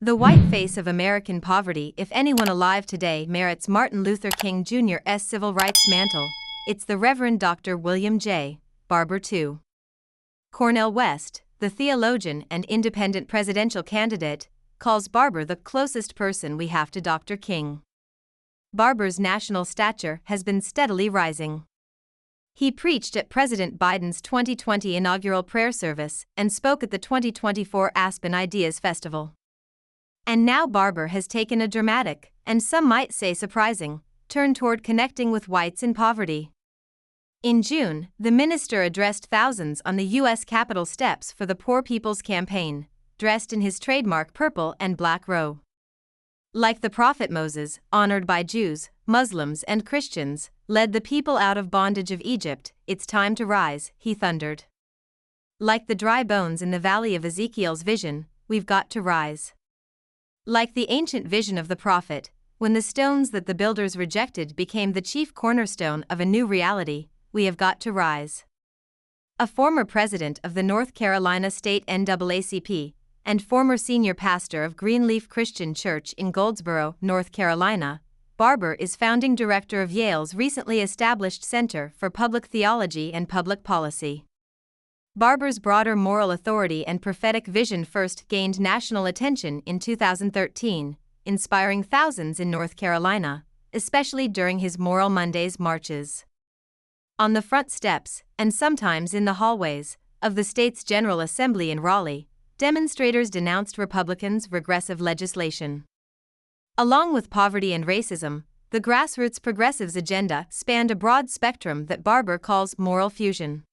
The white face of American poverty. If anyone alive today merits Martin Luther King Jr.'s civil rights mantle, it's the Reverend Dr. William J. Barber II. Cornel West, the theologian and independent presidential candidate, calls Barber the closest person we have to Dr. King. Barber's national stature has been steadily rising. He preached at President Biden's 2020 inaugural prayer service and spoke at the 2024 Aspen Ideas Festival. And now Barber has taken a dramatic, and some might say surprising, turn toward connecting with whites in poverty. In June, the minister addressed thousands on the U.S. Capitol steps for the Poor People's Campaign, dressed in his trademark purple and black robe. Like the prophet Moses, honored by Jews, Muslims, and Christians, led the people out of bondage of Egypt, it's time to rise, he thundered. Like the dry bones in the valley of Ezekiel's vision, we've got to rise. Like the ancient vision of the prophet, when the stones that the builders rejected became the chief cornerstone of a new reality, we have got to rise. A former president of the North Carolina State NAACP, and former senior pastor of Greenleaf Christian Church in Goldsboro, North Carolina, Barber is founding director of Yale's recently established Center for Public Theology and Public Policy. Barber's broader moral authority and prophetic vision first gained national attention in 2013, inspiring thousands in North Carolina, especially during his Moral Mondays marches. On the front steps, and sometimes in the hallways, of the state's General Assembly in Raleigh, demonstrators denounced Republicans' regressive legislation. Along with poverty and racism, the grassroots progressives' agenda spanned a broad spectrum that Barber calls moral fusion.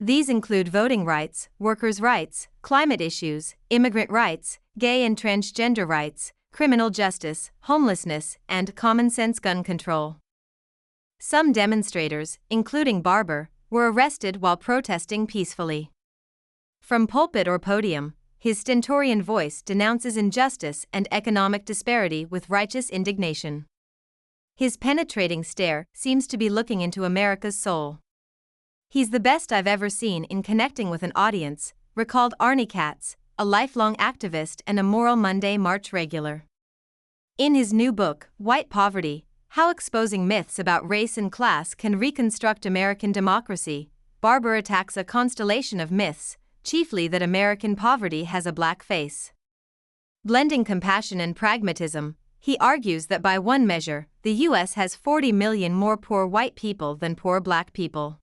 These include voting rights, workers' rights, climate issues, immigrant rights, gay and transgender rights, criminal justice, homelessness, and common-sense gun control. Some demonstrators, including Barber, were arrested while protesting peacefully. From pulpit or podium, his stentorian voice denounces injustice and economic disparity with righteous indignation. His penetrating stare seems to be looking into America's soul. He's the best I've ever seen in connecting with an audience, recalled Arnie Katz, a lifelong activist and a Moral Monday March regular. In his new book, White Poverty: How Exposing Myths About Race and Class Can Reconstruct American Democracy, Barber attacks a constellation of myths, chiefly that American poverty has a black face. Blending compassion and pragmatism, he argues that by one measure, the U.S. has 40 million more poor white people than poor black people.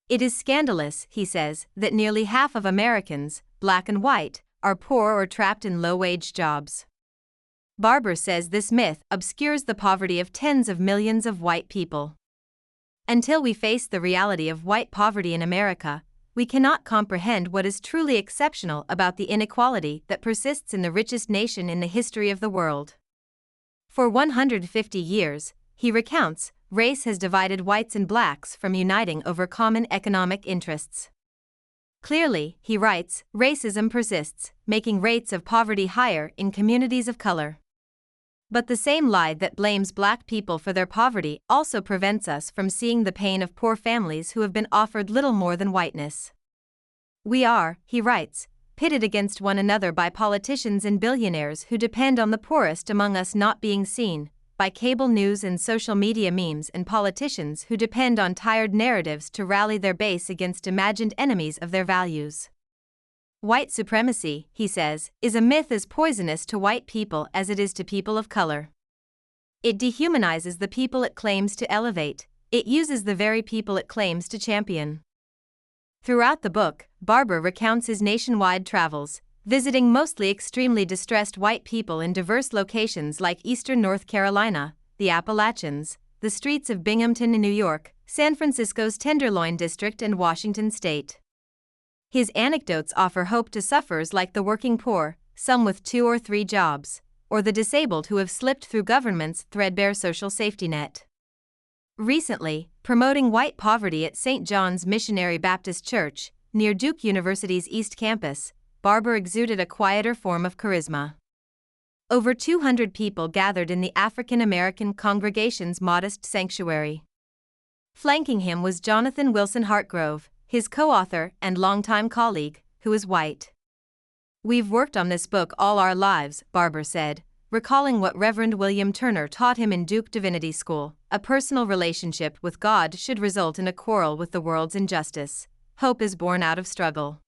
It is scandalous, he says, that nearly half of Americans, black and white, are poor or trapped in low-wage jobs. Barber says this myth obscures the poverty of tens of millions of white people. Until we face the reality of white poverty in America, we cannot comprehend what is truly exceptional about the inequality that persists in the richest nation in the history of the world. For 150 years, he recounts, race has divided whites and blacks from uniting over common economic interests. Clearly, he writes, racism persists, making rates of poverty higher in communities of color. But the same lie that blames black people for their poverty also prevents us from seeing the pain of poor families who have been offered little more than whiteness. We are, he writes, pitted against one another by politicians and billionaires who depend on the poorest among us not being seen, by cable news and social media memes and politicians who depend on tired narratives to rally their base against imagined enemies of their values. White supremacy, he says, is a myth as poisonous to white people as it is to people of color. It dehumanizes the people it claims to elevate, it uses the very people it claims to champion. Throughout the book, Barber recounts his nationwide travels, visiting mostly extremely distressed white people in diverse locations like eastern North Carolina, the Appalachians, the streets of Binghamton in New York, San Francisco's Tenderloin District and Washington State. His anecdotes offer hope to sufferers like the working poor, some with 2 or 3 jobs, or the disabled who have slipped through government's threadbare social safety net. Recently, promoting white poverty at St. John's Missionary Baptist Church, near Duke University's East Campus, Barber exuded a quieter form of charisma. Over 200 people gathered in the African American congregation's modest sanctuary. Flanking him was Jonathan Wilson Hartgrove, his co-author and longtime colleague, who is white. "We've worked on this book all our lives," Barber said, recalling what Reverend William Turner taught him in Duke Divinity School. A personal relationship with God should result in a quarrel with the world's injustice. Hope is born out of struggle.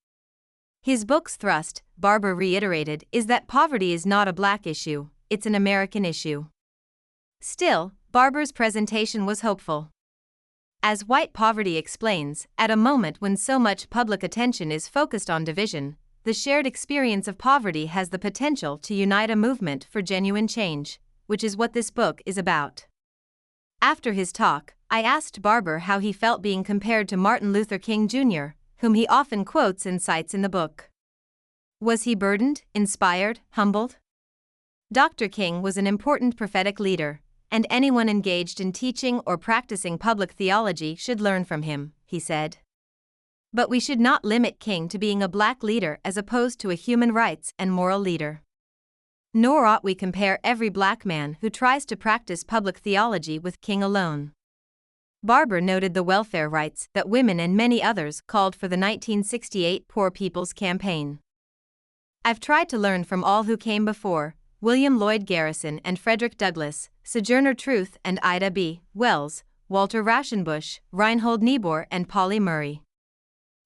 His book's thrust, Barber reiterated, is that poverty is not a black issue, it's an American issue. Still, Barber's presentation was hopeful. As White Poverty explains, at a moment when so much public attention is focused on division, the shared experience of poverty has the potential to unite a movement for genuine change, which is what this book is about. After his talk, I asked Barber how he felt being compared to Martin Luther King Jr., whom he often quotes and cites in the book. Was he burdened, inspired, humbled? Dr. King was an important prophetic leader, and anyone engaged in teaching or practicing public theology should learn from him, he said. But we should not limit King to being a black leader as opposed to a human rights and moral leader. Nor ought we compare every black man who tries to practice public theology with King alone. Barber noted the welfare rights that women and many others called for the 1968 Poor People's Campaign. I've tried to learn from all who came before, William Lloyd Garrison and Frederick Douglass, Sojourner Truth and Ida B. Wells, Walter Rauschenbusch, Reinhold Niebuhr and Pauli Murray.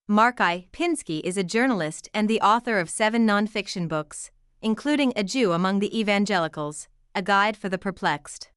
Mark I. Pinsky is a journalist and the author of 7 nonfiction books, including A Jew Among the Evangelicals, A Guide for the Perplexed.